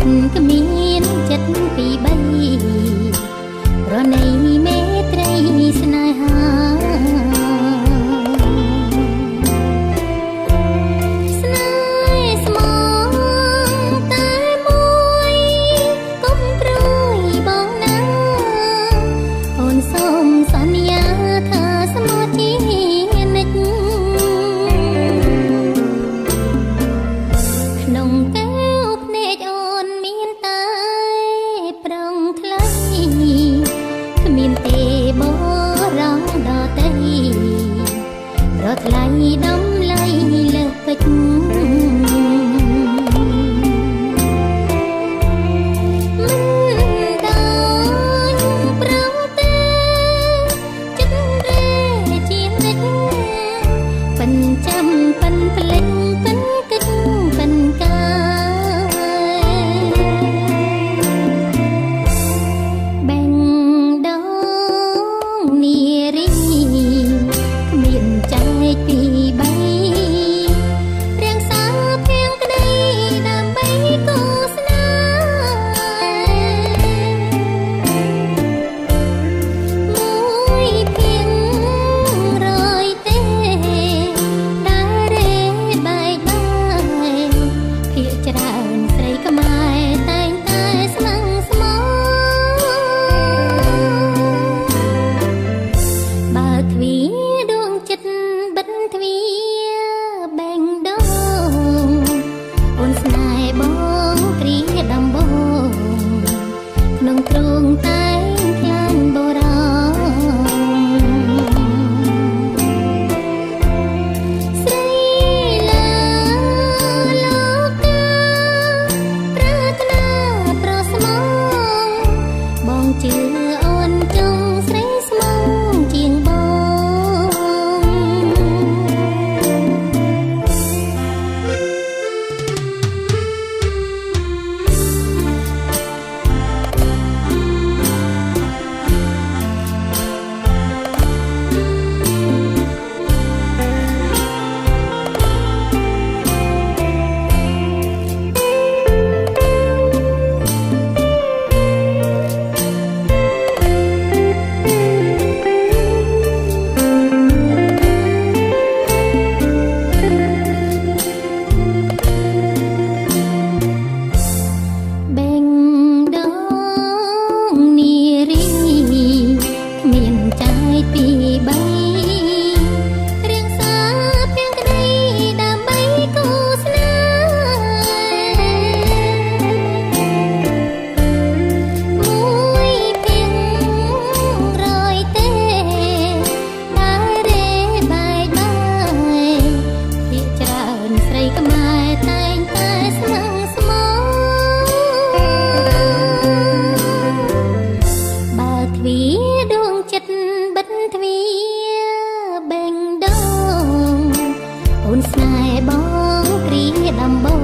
គ្មានចិត្តពីរបីប្រណីមេត្រីស្នេហាស្នេហ៍ស្មងតែមួយកុំព្រួយបងណាអូនសូមសន្យាថាស្មោះជានិច្ចក្នុងកែវភ្នែកអូនមានតែប្រងថ្លៃគ្មានទេបរងដតីប្រថ្លៃដំឡៃលើសពេជ្រចាំប៉ិនផ្លេចប៉ិនគិតប៉ិនកាបែងដងនារីគ្មានចែកពីបីរៀងសាភៀងក្តីដើម្បីគូស្នេហ៍មួយភៀងរយទេច្រើនស្រីខ្មែរតែងតែស្នឹងស្មោបើទ្វារដួងចិត្តបិទទ្វារបែងដងអូនស្នេហ៍បងគ្រាដំបងក្នុងទ្រង់តែងខ្លាញ់បរោជឿអូនចង់ស្រីស្មងជាងបងពីបីរៀងសាភៀងក្តីដើម្បីគូស្នេហ៍មួយភៀងរយទេដែលរេបែកបាយភាគច្រើនស្រីខ្មែរតែងតែស្នឹងស្មោបើទ្វារដួងចិត្តបិទទ្វារបែងដងអូនស្នេហ៍បងគ្រាដំបង